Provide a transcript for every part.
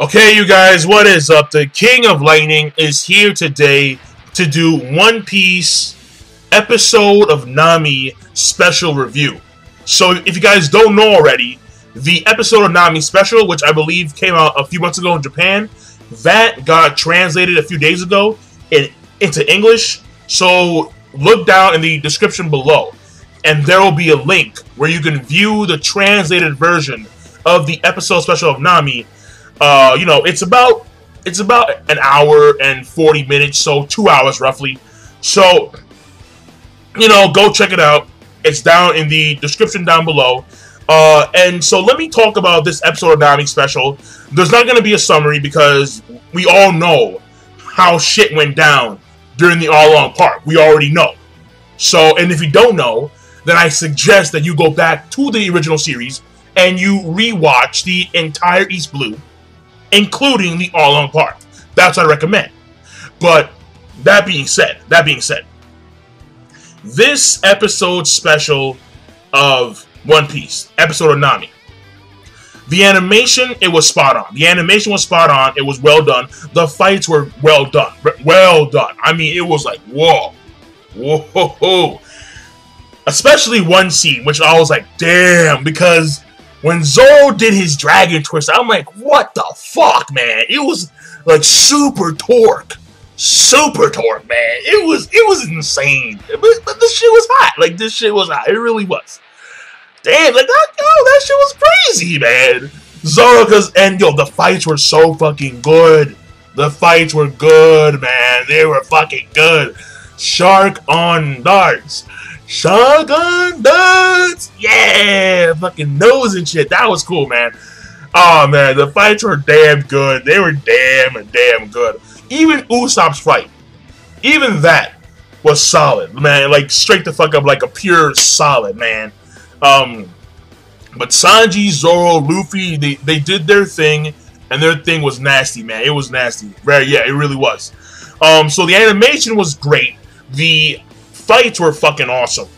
Okay, you guys, what is up? The King of Lightning is here today to do One Piece episode of Nami special review. So, if you guys don't know already, the episode of Nami special, which I believe came out a few months ago in Japan, that got translated a few days ago into English. So, look down in the description below, and there will be a link where you can view the translated version of the episode special of Nami. It's about an hour and 40 minutes, so 2 hours roughly. So, go check it out. It's down in the description down below. And so let me talk about this episode of Nami special. There's not going to be a summary because we all know how shit went down during the All-Along Park. We already know. So, and if you don't know, then I suggest that you go back to the original series and you rewatch the entire East Blue, including the All-Along Park. That's what I recommend. But that being said, this episode special of One Piece, episode of Nami, the animation, it was spot on. The animation was spot on. It was well done. The fights were well done. Well done. I mean, it was like, whoa. Whoa. Especially one scene, which I was like, damn, because when Zoro did his dragon twist, I'm like, what the fuck, man? It was like super torque, man. It was insane. But this shit was hot. Like, this shit was hot. It really was. Damn, like that shit was crazy, man. Zoro, the fights were so fucking good. The fights were good, man. They were fucking good. Shark on darts. Shotgun darts! Yeah! Fucking nose and shit. That was cool, man. Oh, man. The fights were damn good. They were damn good. Even Usopp's fight. Even that was solid, man. Like, straight the fuck up like a pure solid, man. But Sanji, Zoro, Luffy, they did their thing, and their thing was nasty, man. It was nasty. It really was. So the animation was great. The fights were fucking awesome.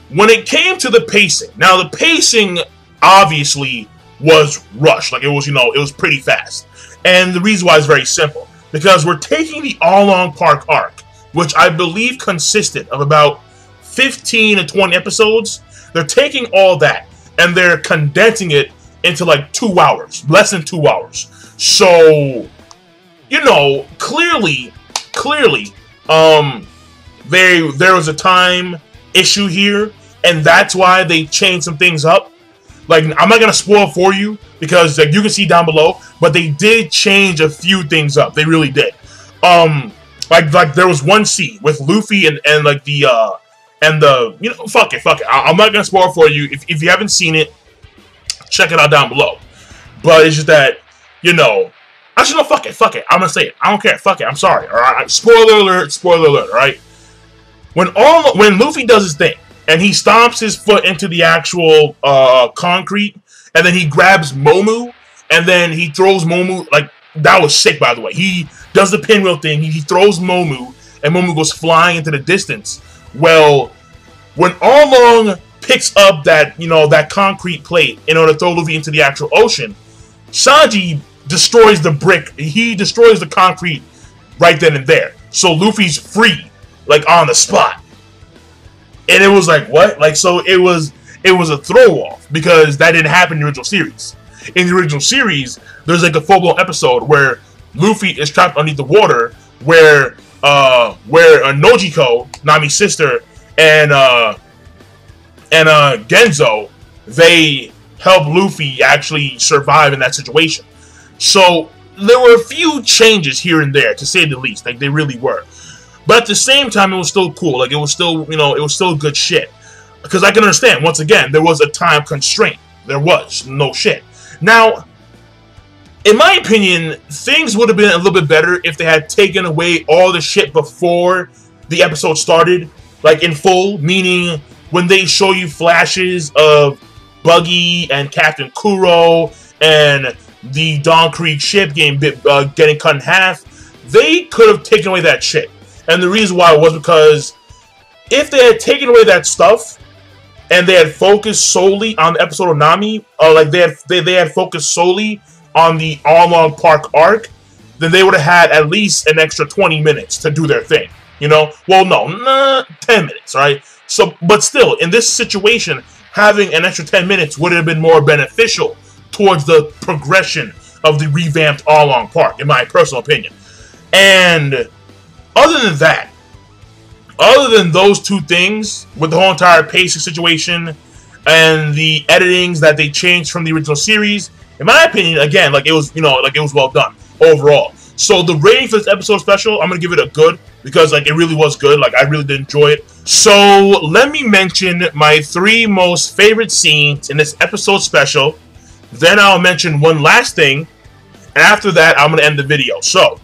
When it came to the pacing, now the pacing obviously was rushed. Like, it was pretty fast. And the reason why is very simple. Because we're taking the All-Along Park arc, which I believe consisted of about 15 to 20 episodes. They're taking all that and they're condensing it into like 2 hours, less than 2 hours. So, clearly, there was a time issue here, and that's why they changed some things up. Like, I'm not gonna spoil for you because like, you can see down below, but they did change a few things up. They really did. Like there was one scene with Luffy and fuck it. I'm not gonna spoil for you. If you haven't seen it, check it out down below. But it's just that, actually, no, fuck it. I'm gonna say it. I don't care. Fuck it. I'm sorry. All right. Spoiler alert. All right. When Luffy does his thing and he stomps his foot into the actual concrete, and then he grabs Momu and then he throws Momu, like, that was sick, by the way. He does the pinwheel thing. He throws Momu and Momu goes flying into the distance. Well, when All-Along picks up that concrete plate in order to throw Luffy into the actual ocean, Sanji destroys the brick. He destroys the concrete right then and there. So Luffy's free, like, on the spot. And it was like, what? Like, so it was a throw-off because that didn't happen in the original series. In the original series, there's like a full-blown episode where Luffy is trapped underneath the water, where Nojiko, Nami's sister, and Genzo, they help Luffy actually survive in that situation. So there were a few changes here and there, to say the least. Like, they really were. But at the same time, it was still cool. Like, it was still, it was still good shit. Because I can understand, once again, there was a time constraint. There was. No shit. Now, in my opinion, things would have been a little bit better if they had taken away all the shit before the episode started. Like, in full. Meaning, when they show you flashes of Buggy and Captain Kuro and the Dawn Creek ship getting cut in half, they could have taken away that shit. And the reason why was because if they had taken away that stuff and they had focused solely on the episode of Nami, or like they had focused solely on the Arlong Park arc, then they would have had at least an extra 20 minutes to do their thing. You know? Well, no, 10 minutes, right? So, but still, in this situation, having an extra 10 minutes would have been more beneficial towards the progression of the revamped Arlong Park, in my personal opinion. And other than that, other than those two things, with the whole entire pacing situation and the editings that they changed from the original series, in my opinion, again, like it was, like it was well done overall. So the rating for this episode special, I'm gonna give it a good, because like it really was good. Like I really did enjoy it. So let me mention my 3 most favorite scenes in this episode special. Then I'll mention one last thing, and after that, I'm gonna end the video. So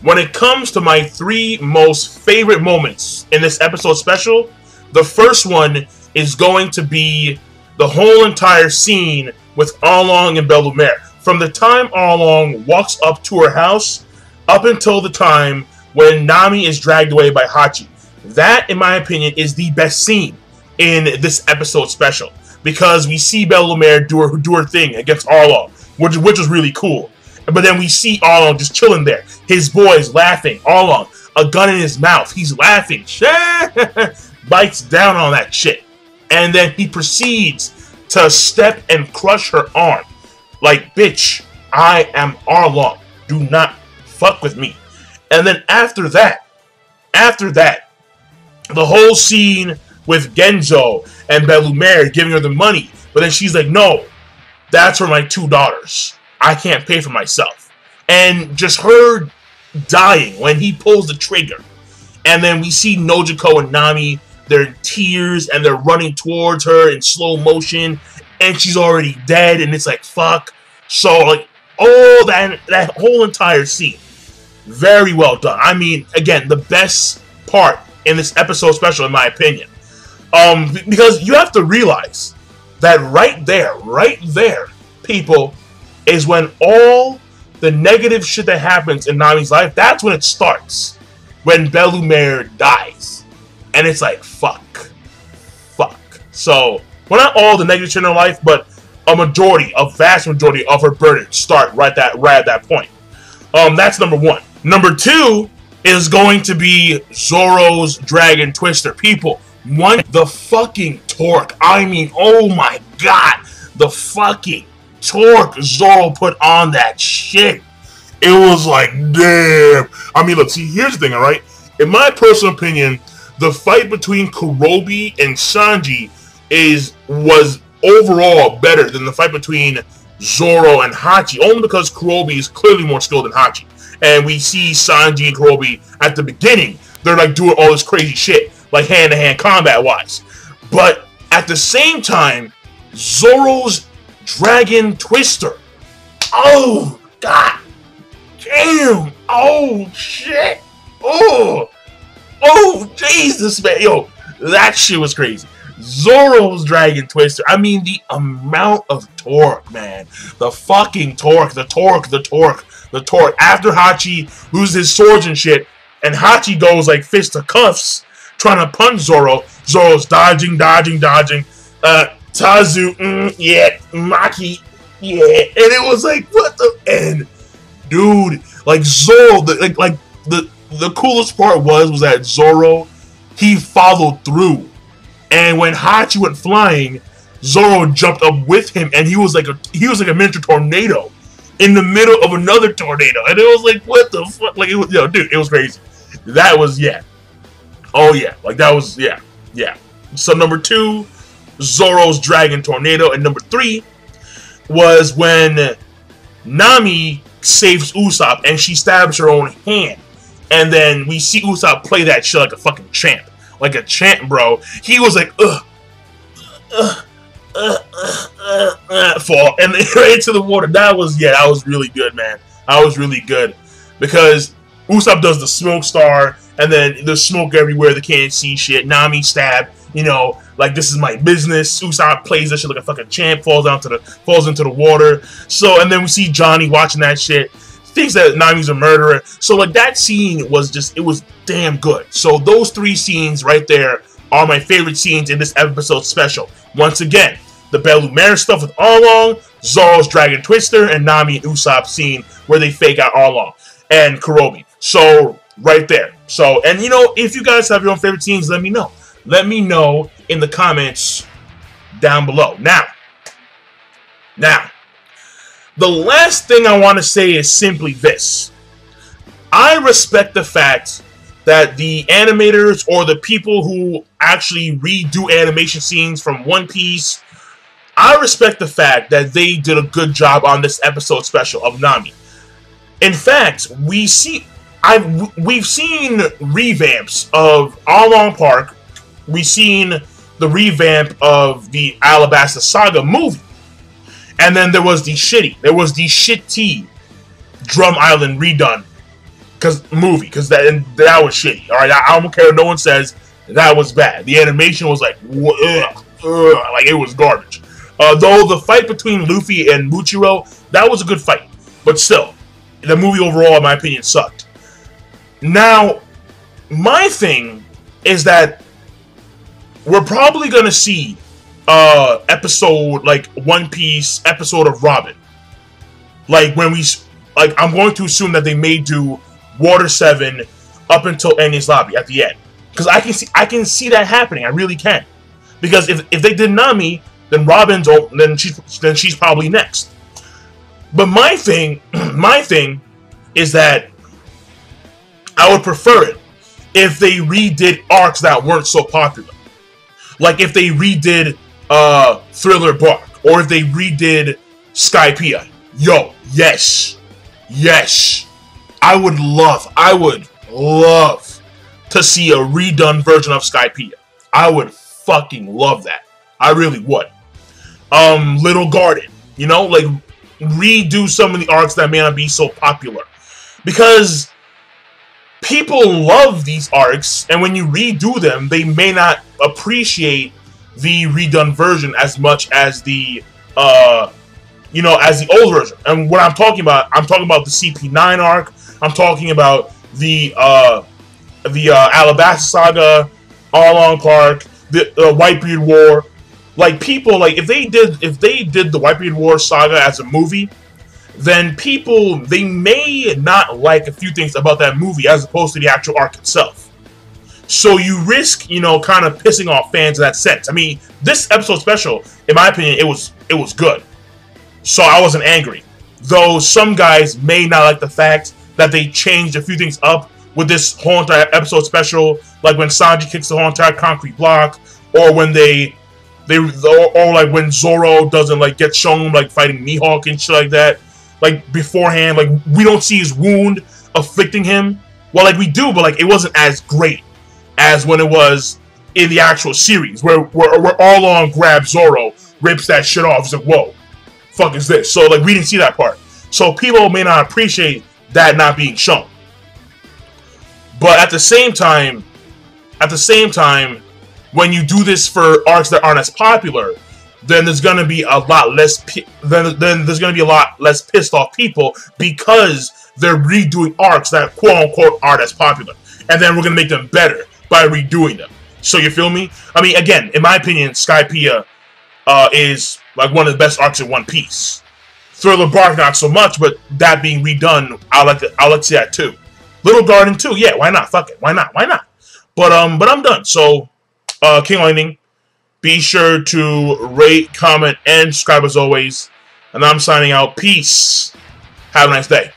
when it comes to my 3 most favorite moments in this episode special, the first one is going to be the whole entire scene with Arlong and Belle Lumiere. From the time Arlong walks up to her house, up until the time when Nami is dragged away by Hachi. That, in my opinion, is the best scene in this episode special. Because we see Belle Lumiere do her thing against Arlong, which was really cool. But then we see Arlong just chilling there. His boys laughing. Arlong, a gun in his mouth. He's laughing. Bites down on that shit. And then he proceeds to step and crush her arm. Like, bitch, I am Arlong. Do not fuck with me. And then after that, the whole scene with Genzo and Belle Lumiere giving her the money. But then she's like, no, that's for my 2 daughters. I can't pay for myself. And just her dying when he pulls the trigger. And then we see Nojiko and Nami, they're in tears and they're running towards her in slow motion. And she's already dead, and it's like, fuck. So, like, oh, that whole entire scene, very well done. I mean, again, the best part in this episode special, in my opinion. Because you have to realize that right there, people, is when all the negative shit that happens in Nami's life, that's when it starts. When Belle Lumiere dies. And it's like, fuck. So, well, not all the negative shit in her life, but a vast majority of her burdens start right at that point. That's number 1. Number 2 is going to be Zoro's Dragon Twister. People, the fucking torque. I mean, oh my god, the fucking torque Zoro put on that shit. It was like, damn. I mean, look, see, here's the thing, alright? In my personal opinion, the fight between Kurobi and Sanji was overall better than the fight between Zoro and Hachi, only because Kurobi is clearly more skilled than Hachi. And we see Sanji and Kurobi at the beginning, they're like doing all this crazy shit, like hand-to-hand combat-wise. But at the same time, Zoro's Dragon Twister, oh, god damn, oh, shit, oh, Jesus, man, yo, that shit was crazy. Zoro's Dragon Twister. I mean, the amount of torque, man. The fucking torque. The torque. After Hachi loses his swords and shit, and Hachi goes like fist to cuffs, trying to punch Zoro. Zoro's dodging. Tazu, yeah. Maki, yeah. And it was like, what the? And, dude, like, Zoro, the coolest part was that Zoro, he followed through. And when Hachi went flying, Zoro jumped up with him, and he was like a miniature tornado in the middle of another tornado, and it was like, what the fuck? Like, it was, dude, it was crazy. That was, yeah. Oh yeah, like that was, yeah. So number 2, Zoro's Dragon Tornado, and number 3 was when Nami saves Usopp, and she stabs her own hand, and then we see Usopp play that shit like a fucking champ. Like a champ, bro. He was like, fall, and then right into the water. That was really good, man. That was really good. Because Usopp does the smoke star, and then there's smoke everywhere, they can't see shit. Nami stab, like, this is my business. Usopp plays that shit like a fucking champ, falls into the water. So, and then we see Johnny watching that shit, thinks that Nami's a murderer. So, like, that scene was just, it was damn good. So, those 3 scenes right there are my favorite scenes in this episode special. Once again, the Bellumere stuff with Arlong, Zoro's Dragon Twister, and Nami and Usopp scene where they fake out Arlong and Kuromi. So, right there. So, and you know, if you guys have your own favorite scenes, let me know. Let me know in the comments down below. Now, the last thing I want to say is simply this. I respect the fact that the animators or the people who actually redo animation scenes from One Piece, I respect the fact that they did a good job on this episode special of Nami. In fact, we've seen revamps of Arlong Park. We've seen the revamp of the Alabasta Saga movie. And then there was the shitty Drum Island redone movie, because that was shitty. All right, I don't care what no one says, that was bad. The animation was like, like it was garbage. Though the fight between Luffy and Muchiro, that was a good fight, but still, the movie overall, in my opinion, sucked. Now, my thing is that we're probably gonna see episode like One Piece episode of Robin. Like I'm going to assume that they may do Water 7 up until Enies Lobby at the end, because I can see that happening. I really can, because if they did Nami, then Robin's then she's probably next. But my thing is that I would prefer it if they redid arcs that weren't so popular. Like if they redid Thriller Bark, or if they redid Skypiea. Yo, yes. I would love to see a redone version of Skypiea. I would fucking love that. I really would. Little Garden, you know, like redo some of the arcs that may not be so popular, because people love these arcs, and when you redo them, they may not appreciate the redone version as much as the you know, as the old version. And what I'm talking about the CP9 arc. I'm talking about the Alabasta Saga, Arlong Park, the Whitebeard War. Like people, like if they did the Whitebeard War saga as a movie, then people, they may not like a few things about that movie as opposed to the actual arc itself. So you risk, you know, kind of pissing off fans in that sense. I mean, this episode special, in my opinion, it was good. So I wasn't angry. Though some guys may not like the fact that they changed a few things up with this whole entire episode special, like when Sanji kicks the whole entire concrete block, or when or like when Zoro doesn't like get shown like fighting Mihawk and shit like that. Like beforehand, like we don't see his wound afflicting him. Well, like we do, but like it wasn't as great as when it was in the actual series, where Arlong grabs Zoro, rips that shit off. He's like, whoa, fuck is this? So like we didn't see that part. So people may not appreciate that not being shown. But at the same time, when you do this for arcs that aren't as popular, then there's gonna be a lot less pissed off people, because they're redoing arcs that quote unquote aren't as popular, and then we're gonna make them better by redoing them. So you feel me? I mean, again, in my opinion, Skypiea is like one of the best arcs in One Piece. Thriller Bark not so much, but that being redone, I like to see that too. Little Garden too, yeah, why not? Fuck it, why not? But I'm done. So, King Lightning, be sure to rate, comment, and subscribe as always. And I'm signing out. Peace. Have a nice day.